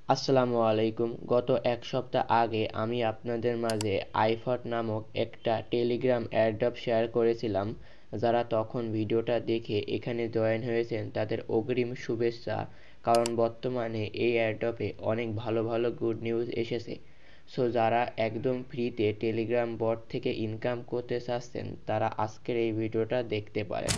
আসসালামু আলাইকুম। গত এক সপ্তাহ আগে আমি আপনাদের মাঝে আইফট নামক একটা টেলিগ্রাম এয়ারড্রপ শেয়ার করেছিলাম। যারা তখন ভিডিওটা দেখে এখানে জয়েন হয়েছেন তাদের অগ্রিম শুভেচ্ছা, কারণ বর্তমানে এই এয়ারড্রপে অনেক ভালো ভালো গুড নিউজ এসেছে। সো যারা একদম ফ্রিতে টেলিগ্রাম বট থেকে ইনকাম করতে চাচ্ছেন তারা আজকের এই ভিডিওটা দেখতে পারেন।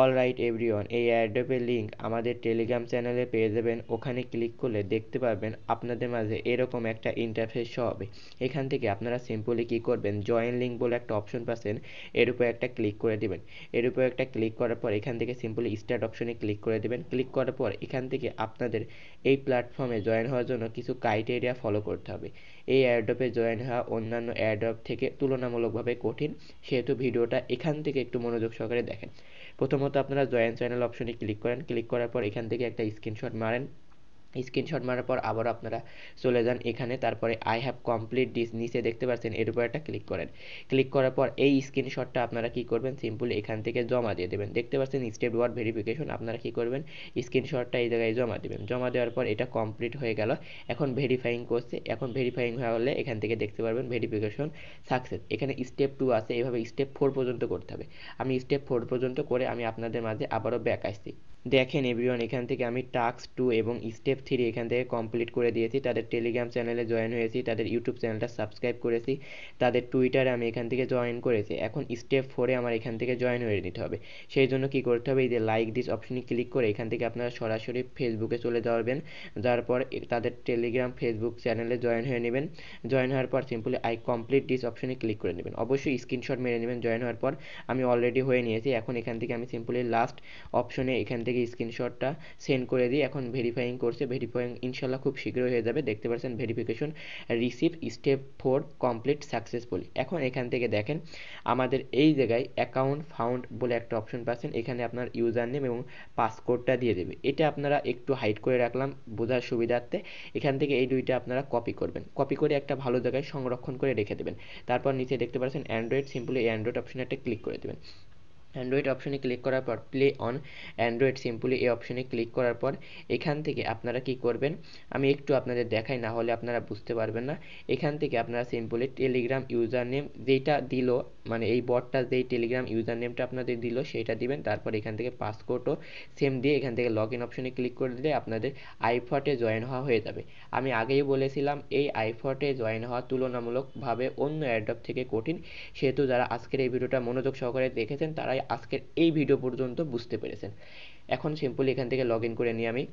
অলরাইট এভরিওয়ান, এই এয়ারড্রপের লিঙ্ক আমাদের টেলিগ্রাম চ্যানেলে পেয়ে যাবেন। ওখানে ক্লিক করলে দেখতে পারবেন আপনাদের মাঝে এরকম একটা ইন্টারফেস শো হবে। এখান থেকে আপনারা সিম্পলি কী করবেন, জয়েন লিঙ্ক বলে একটা অপশন পাচ্ছেন, এর উপর একটা ক্লিক করে দিবেন। এর উপর একটা ক্লিক করার পর এখান থেকে সিম্পলি স্টার্ট অপশনে ক্লিক করে দেবেন। ক্লিক করার পর এখান থেকে আপনাদের এই প্ল্যাটফর্মে জয়েন হওয়ার জন্য কিছু ক্রাইটেরিয়া ফলো করতে হবে। এই এয়ারড্রপে জয়েন হওয়া অন্যান্য এয়ারড্রপ থেকে তুলনামূলকভাবে কঠিন, সেহেতু ভিডিওটা এখান থেকে একটু মনোযোগ সহকারে দেখেন। প্রথমত আপনারা জয়েন চ্যানেল অপশনে ক্লিক করেন। ক্লিক করার পর এখান থেকে একটা স্ক্রিনশট মারেন। স্ক্রিনশট মারার পর আবার আপনারা চলে যান এখানে, তারপরে আই হ্যাভ কমপ্লিট দিস নিচে দেখতে পাচ্ছেন, এর উপর একটা ক্লিক করেন। ক্লিক করার পর এই স্ক্রিনশটটা আপনারা কি করবেন, সিম্পলি এখান থেকে জমা দিয়ে দেবেন। দেখতে পাচ্ছেন স্টেপ 1 ভেরিফিকেশন। আপনারা কি করবেন, স্ক্রিনশটটা এই জায়গায় জমা দেবেন। জমা দেওয়ার পর এটা কমপ্লিট হয়ে গেল। এখন ভেরিফাইং করছে। এখন ভেরিফাইং হয়ে হলে এখান থেকে দেখতে পারবেন ভেরিফিকেশন সাকসেস। এখানে স্টেপ 2 আছে, এভাবে স্টেপ 4 পর্যন্ত করতে হবে। আমি স্টেপ 4 পর্যন্ত করে আমি আপনাদের মাঝে আবারও ব্যাক আসছি। দেখেন এভরিওয়ান, এখান থেকে আমি টাস্ক 2 এবং স্টেপ 3 এখান থেকে কমপ্লিট করে দিয়েছি। তাদের টেলিগ্রাম চ্যানেলে জয়েন হয়েছি, তাদের ইউটিউব চ্যানেলটা সাবস্ক্রাইব করেছি, তাদের টুইটারে আমি এখান থেকে জয়েন করেছি। এখন স্টেপ 4-এ আমার এখান থেকে জয়েন হয়ে নিতে হবে। সেই জন্য কি করতে হবে, এই যে লাইক দিস অপশনে ক্লিক করে এখান থেকে আপনারা সরাসরি ফেসবুকে চলে যাবেন। যাওয়ার পর তাদের টেলিগ্রাম ফেসবুক চ্যানেলে জয়েন হয়ে নেবেন। জয়েন হওয়ার পর সিম্পলি আই কমপ্লিট দিস অপশনে ক্লিক করে নেবেন। অবশ্যই স্ক্রিনশট মেরে নেবেন জয়েন হওয়ার পর। আমি অলরেডি হয়ে নিয়েছি। এখন এখান থেকে আমি সিম্পলি লাস্ট অপশনে এখান থেকে স্ক্রিনশটটা সেন্ড করে দিই। এখন ভেরিফাইং করছে, ভেরিফাইং ইনশাল্লাহ খুব শীঘ্রই হয়ে যাবে। দেখতে পাচ্ছেন verification receive step 4 complete successfully. এখন এখান থেকে দেখেন আমাদের এই জায়গায় অ্যাকাউন্ট ফাউন্ড বলে একটা অপশন পাচ্ছেন। এখানে আপনার ইউজার নেম এবং পাসকোডটা দিয়ে দেবে। এটা আপনারা একটু হাইড করে রাখলাম বোঝার সুবিধার্থে। এখান থেকে এই দুইটা আপনারা কপি করবেন, কপি করে একটা ভালো জায়গায় সংরক্ষণ করে রেখে দেবেন। তারপর নিচে দেখতে পাচ্ছেন অ্যান্ড্রয়েড, সিম্পলি এই অ্যান্ড্রয়েড অপশনে একটা ক্লিক করে দেবেন। অ্যান্ড্রয়েড অপশনে ক্লিক করার পর প্লে অন অ্যান্ড্রয়েড, সিম্পলি এই অপশনে ক্লিক করার পর এখান থেকে আপনারা কি করবেন, আমি একটু আপনাদের দেখাই, না হলে আপনারা বুঝতে পারবেন না। এখান থেকে আপনারা সিম্পলি টেলিগ্রাম ইউজার নেম যেটা দিল, মানে এই বটটা যেই টেলিগ্রাম ইউজার নেমটা আপনাদের দিল সেটা দিবেন। তারপর এখান থেকে পাসকোডও সেম দিয়ে এখান থেকে লগ ইন অপশনে ক্লিক করে দিলে আপনাদের আইফটে জয়েন হওয়া হয়ে যাবে। আমি আগেই বলেছিলাম এই আইফটে জয়েন হওয়া তুলনামূলকভাবে অন্য এয়ারড্রপ থেকে কঠিন, সেহেতু যারা আজকের এই ভিডিওটা মনোযোগ সহকারে দেখেছেন তারাই আজকের এই ভিডিও পর্যন্ত বুঝতে পেরেছেন। এখন সিম্পলি এখান থেকে লগ ইন করে নিয়ে আমি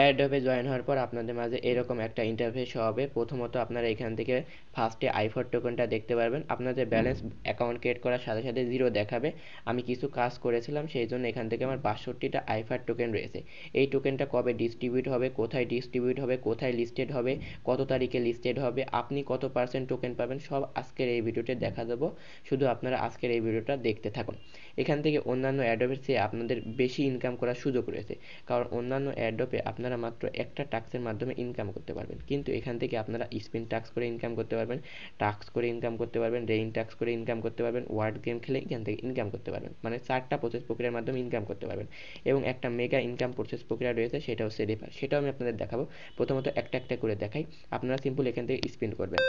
এয়ারড্রপে জয়েন হওয়ার পর আপনাদের মাঝে এরকম একটা ইন্টারফেস হবে। প্রথমত আপনারা এখান থেকে ফার্স্টে আইফট টোকেনটা দেখতে পারবেন। আপনাদের ব্যালেন্স অ্যাকাউন্ট ক্রিয়েট করার সাথে সাথে 0 দেখাবে। আমি কিছু কাজ করেছিলাম সেই জন্য এখান থেকে আমার 62টা আইফট টোকেন রয়েছে। এই টোকেনটা কবে ডিস্ট্রিবিউট হবে, কোথায় ডিস্ট্রিবিউট হবে, কোথায় লিস্টেড হবে, কত তারিখে লিস্টেড হবে, আপনি কত পার্সেন্ট টোকেন পাবেন, সব আজকের এই ভিডিওতে দেখা দেবো। শুধু আপনারা আজকের এই ভিডিওটা দেখতে থাকুন। এখান থেকে অন্যান্য এয়ারড্রপের চেয়ে আপনাদের বেশি ইনকাম করার সুযোগ রয়েছে, কারণ অন্যান্য এয়ারড্রপে আপনারা মাত্র একটা টাস্কের মাধ্যমে ইনকাম করতে পারবেন, কিন্তু এখান থেকে আপনারা স্পিন টাস্ক করে ইনকাম করতে পারবেন, টাস্ক করে ইনকাম করতে পারবেন, রেইন টাস্ক করে ইনকাম করতে পারবেন, ওয়ার্ড গেম খেলে এখান থেকে ইনকাম করতে পারবেন। মানে 4টা প্রসেস প্রক্রিয়ার মাধ্যমে ইনকাম করতে পারবেন। এবং একটা মেগা ইনকাম প্রসেস প্রক্রিয়া রয়েছে, সেটা হচ্ছে রেফার, সেটাও আমি আপনাদের দেখাবো। প্রথমত একটা একটা করে দেখাই। আপনারা সিম্পল এখান থেকে স্পিন করবেন।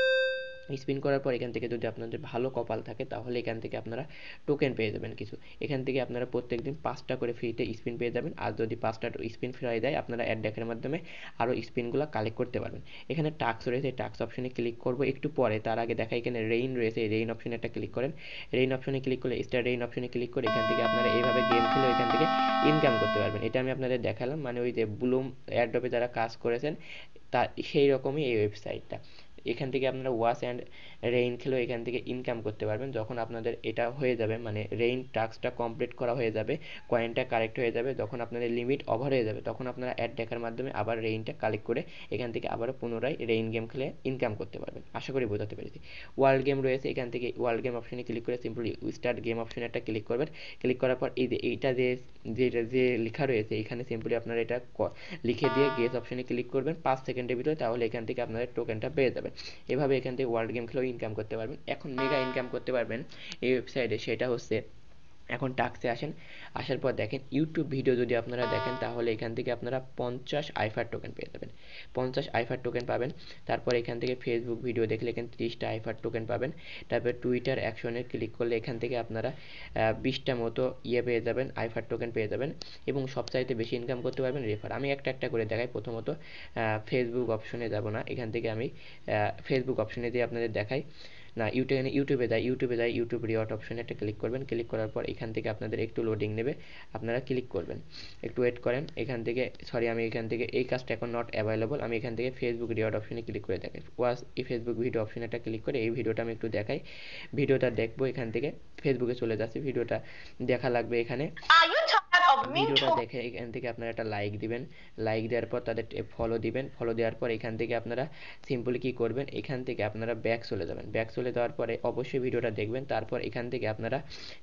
স্পিন করার পর এখান থেকে যদি আপনাদের ভালো কপাল থাকে তাহলে এখান থেকে আপনারা টোকেন পেয়ে যাবেন কিছু। এখান থেকে আপনারা প্রত্যেকদিন 5টা করে ফ্রিতে স্পিন পেয়ে যাবেন। আর যদি 5টা স্পিন ফ্রি দেয় আপনারা অ্যাড ডেকের মাধ্যমে আরও স্পিনগুলো কালেক্ট করতে পারবেন। এখানে টাস্ক রয়েছে, টাস্ক অপশনে ক্লিক করব একটু পরে। তার আগে দেখা এখানে রেইন রয়েছে, এই রেইন অপশনে একটা ক্লিক করেন। রেইন অপশনে ক্লিক করলে স্টার রেইন অপশনে ক্লিক করে এখান থেকে আপনারা এইভাবে গেম খেলে এখান থেকে ইনকাম করতে পারবেন। এটা আমি আপনাদের দেখালাম, মানে ওই যে ব্লুম এয়ারড্রপে যারা কাজ করেছেন তার সেই রকমই এই ওয়েবসাইটটা। এখান থেকে আপনারা ওয়াচ অ্যান্ড রেইন খেলেও এখান থেকে ইনকাম করতে পারবেন। যখন আপনাদের এটা হয়ে যাবে, মানে রেইন টাস্কটা কমপ্লিট করা হয়ে যাবে, কয়েনটা কালেক্ট হয়ে যাবে, যখন আপনাদের লিমিট ওভার হয়ে যাবে তখন আপনারা অ্যাড দেখার মাধ্যমে আবার রেইনটা কালেক্ট করে এখান থেকে আবারও পুনরায় রেইন গেম খেলে ইনকাম করতে পারবেন। আশা করি বোঝাতে পেরেছি। ওয়ার্ল্ড গেম রয়েছে, এখান থেকে ওয়ার্ল্ড গেম অপশনে ক্লিক করে সিম্পলি স্টার্ট গেম অপশনে একটা ক্লিক করবেন। ক্লিক করার পর এই যে এইটা যে লেখা রয়েছে এখানে সিম্পলি আপনারা এটা লিখে দিয়ে গেস অপশনে ক্লিক করবেন 5 সেকেন্ডের ভিতরে, তাহলে এখান থেকে আপনাদের টোকেনটা পেয়ে যাবেন। এভাবে এখান থেকে ওয়ার্ল্ড গেম খেলেও ইনকাম করতে পারবেন। এখন মেগা ইনকাম করতে পারবেন এই ওয়েবসাইটে, সেটা হচ্ছে এখন টাস্কে আসেন, আসার পর দেখেন ইউটিউব ভিডিও যদি আপনারা দেখেন তাহলে এখান থেকে আপনারা 50 আইফার টোকেন পেয়ে যাবেন, 50 আইফার টোকেন পাবেন। তারপর এখান থেকে ফেসবুক ভিডিও দেখলে এখানে 30টা আইফার টোকেন পাবেন। তারপর টুইটার অ্যাকশনে ক্লিক করলে এখান থেকে আপনারা 20টা মতো পেয়ে যাবেন, আইফার টোকেন পেয়ে যাবেন। এবং সবচাইতে বেশি ইনকাম করতে পারবেন রেফার। আমি একটা একটা করে দেখাই। প্রথমত ফেসবুক অপশনে যাব না, এখান থেকে আমি ফেসবুক অপশনে দিয়ে আপনাদের দেখাই না, ইউটিউবে যাই, ইউটিউব রিওয়ার্ড অপশনে একটা ক্লিক করবেন। ক্লিক করার পর এখান থেকে আপনাদের একটু লোডিং নেবে, আপনারা ক্লিক করবেন, একটু ওয়েট করেন। এখান থেকে আমি এখান থেকে এই কাজটা এখন নট অ্যাভেলেবল, আমি এখান থেকে ফেসবুক রিওয়ার্ড অপশনে ক্লিক করে দেখাই। ওয়াচ এই ফেসবুক ভিডিও অপশনে একটা ক্লিক করে এই ভিডিওটা আমি একটু দেখাই। ভিডিওটা দেখবো, এখান থেকে ফেসবুকে চলে যাচ্ছি, ভিডিওটা দেখা লাগবে। এখানে ভিডিওটা দেখে এখান থেকে আপনারা একটা লাইক দিবেন, লাইক দেওয়ার পর তাদের ফলো দিবেন, ফলো দেওয়ার পর এখান থেকে আপনারা সিম্পলি কী করবেন, এখান থেকে আপনারা ব্যাক চলে যাবেন। ব্যাক চলে যাওয়ার পরে অবশ্যই ভিডিওটা দেখবেন। তারপর এখান থেকে আপনারা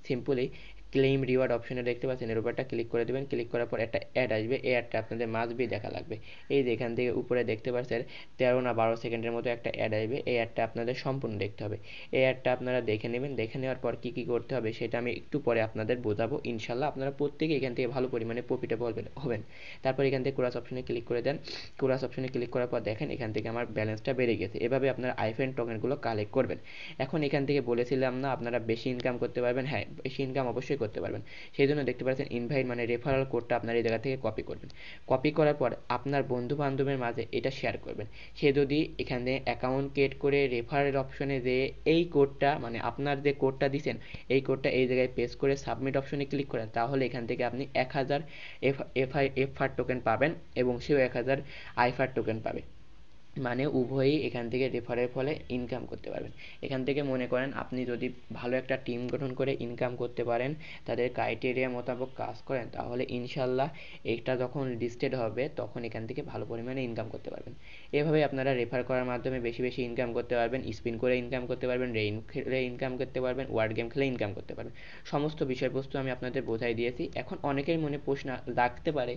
সিম্পলি ক্লেম রিওয়ার্ড অপশনে দেখতে পাচ্ছেন, এর উপরটা ক্লিক করে দেবেন। ক্লিক করার পর একটা অ্যাড আসবে, এই অ্যাডটা আপনাদের মাস্ট বি দেখা লাগবে। এই যে এখান থেকে উপরে দেখতে পাচ্ছেন 13 না 12 সেকেন্ডের মতো একটা অ্যাড আসবে, এই অ্যাডটা আপনাদের সম্পূর্ণ দেখতে হবে। এই অ্যাডটা আপনারা দেখে নেবেন, দেখে নেওয়ার পর কী কী করতে হবে সেটা আমি একটু পরে আপনাদের বোঝাবো। ইনশাল্লাহ আপনারা প্রত্যেকে এখান থেকে ভালো পরিমাণে প্রফিটেবল হবেন। তারপর এখান থেকে কোরাস অপশনে ক্লিক করে দেন। কোরাস অপশনে ক্লিক করার পর দেখেন এখান থেকে আমার ব্যালেন্সটা বেড়ে গেছে। এভাবে আপনারা আইফেন টোকেনগুলো কালেক্ট করবেন। এখন এখান থেকে বলেছিলাম না আপনারা বেশি ইনকাম করতে পারবেন, হ্যাঁ বেশি ইনকাম অবশ্যই করতে পারবেন। সেই জন্য দেখতে পাচ্ছেন ইনভাইট মানে রেফারাল কোডটা আপনার এই জায়গা থেকে কপি করবেন। কপি করার পর আপনার বন্ধু বান্ধবের মাঝে এটা শেয়ার করবেন। সে যদি এখানে অ্যাকাউন্ট ক্রিয়েট করে রেফারেল অপশনে যে এই কোডটা মানে আপনার যে কোডটা দিচ্ছেন এই কোডটা এই জায়গায় পেস্ট করে সাবমিট অপশনে ক্লিক করেন, তাহলে এখান থেকে আপনি 1000 এফআর টোকেন পাবেন এবং সেও 1000 আইফার টোকেন পাবে। মানে উভয়ই এখান থেকে রেফারের ফলে ইনকাম করতে পারবেন। এখান থেকে মনে করেন আপনি যদি ভালো একটা টিম গঠন করে ইনকাম করতে পারেন, তাদের ক্রাইটেরিয়া মোতাবেক কাজ করেন, তাহলে ইনশাল্লাহ এটা যখন লিস্টেড হবে তখন এখান থেকে ভালো পরিমাণে ইনকাম করতে পারবেন। এভাবে আপনারা রেফার করার মাধ্যমে বেশি বেশি ইনকাম করতে পারবেন, স্পিন করে ইনকাম করতে পারবেন, রেইন খেলে ইনকাম করতে পারবেন, ওয়ার্ড গেম খেলে ইনকাম করতে পারবেন। সমস্ত বিষয়বস্তু আমি আপনাদের বোঝাই দিয়েছি। এখন অনেকের মনে প্রশ্ন লাগতে পারে,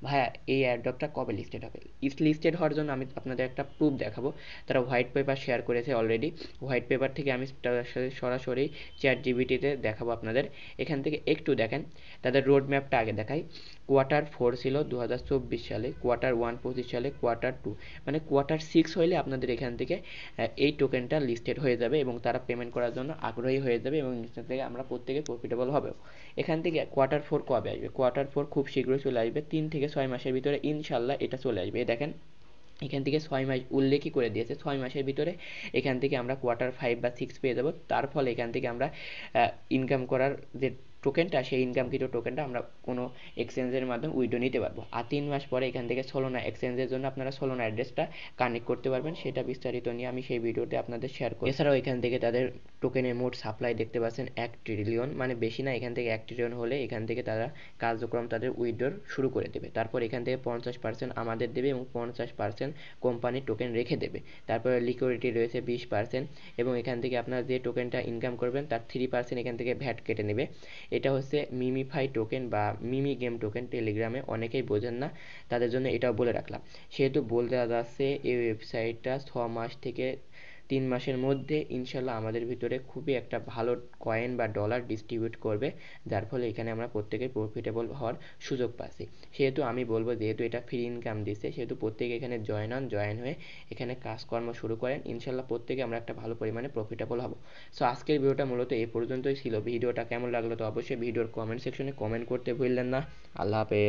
ভাইয়া এই এয়ারড্রপটা কবে লিস্টেড হবে? লিস্টেড হওয়ার জন্য আমি আপনাদের একটা প্রুফ দেখাবো। তারা হোয়াইট পেপার শেয়ার করেছে অলরেডি, হোয়াইট পেপার থেকে আমি সরাসরি চ্যাট জিপিটিতে দেখাবো আপনাদের। এখান থেকে একটু দেখেন, তাদের রোড ম্যাপটা আগে দেখাই। Q4 ছিল 2024 সালে, Q1 25 সালে, Q2 মানে Q6 হইলে আপনাদের এখান থেকে এই টোকেনটা লিস্টেড হয়ে যাবে এবং তারা পেমেন্ট করার জন্য আগ্রহী হয়ে যাবে এবং এখান থেকে আমরা প্রত্যেকে প্রফিটেবল হবে। এখান থেকে Q4 কবে আসবে? Q4 খুব শীঘ্রই চলে আসবে, 3 থেকে 6 মাসের ভিতরে ইনশাল্লাহ এটা চলে আসবে। দেখেন এখান থেকে 6 মাস উল্লেখই করে দিয়েছে, 6 মাসের ভিতরে এখান থেকে আমরা Q5 বা 6 পেয়ে যাব। তার ফলে এখান থেকে আমরা ইনকাম করার যে টোকেনটা, সেই ইনকামকৃত টোকেনটা আমরা কোনো এক্সচেঞ্জের মাধ্যমে উইথড্র নিতে পারবো। আর 3 মাস পরে এখান থেকে সোলোনা এক্সচেঞ্জের জন্য আপনারা সোলোনা অ্যাড্রেসটা কানেক্ট করতে পারবেন, সেটা বিস্তারিত নিয়ে আমি সেই ভিডিওতে আপনাদের শেয়ার করব। এছাড়াও এখান থেকে তাদের টোকেনের মোট সাপ্লাই দেখতে পাচ্ছেন 1 ট্রিলিয়ন, মানে বেশি না, এখান থেকে 1 ট্রিলিয়ন হলে এখান থেকে তারা কার্যক্রম তাদের উইথড্র শুরু করে দেবে। তারপর এখান থেকে 50% আমাদের দেবে এবং 50% কোম্পানির টোকেন রেখে দেবে। তারপরে লিকুইডিটি রয়েছে 20% এবং এখান থেকে আপনারা যে টোকেনটা ইনকাম করবেন তার 3% এখান থেকে ভ্যাট কেটে নেবে। এটা হচ্ছে মিমিফাই টোকেন বা মিমি গেম টোকেন, টেলিগ্রামে অনেকেই বোঝেন না, তাদের জন্য এটাও বলে রাখলাম। সেহেতু বলতে যাচ্ছে এই ওয়েবসাইটটা 6 মাস থেকে 3 মাসের মধ্যে ইনশাল্লাহ আমাদের ভিতরে খুবই একটা ভালো কয়েন বা ডলার ডিস্ট্রিবিউট করবে, যার ফলে এখানে আমরা প্রত্যেকে প্রফিটেবল হওয়ার সুযোগ পাচ্ছি। সেহেতু আমি বলবো যেহেতু এটা ফ্রি ইনকাম দিচ্ছে, সেহেতু প্রত্যেকে এখানে জয়েন হয়ে এখানে কাজকর্ম শুরু করেন। ইনশাল্লাহ প্রত্যেকে আমরা একটা ভালো পরিমাণে প্রফিটেবল হব। সো আজকের ভিডিওটা মূলত এই পর্যন্তই ছিল। ভিডিওটা কেমন লাগলো তো অবশ্যই ভিডিওর কমেন্ট সেকশনে কমেন্ট করতে ভুলবেন না। আল্লাহ হাফেজ।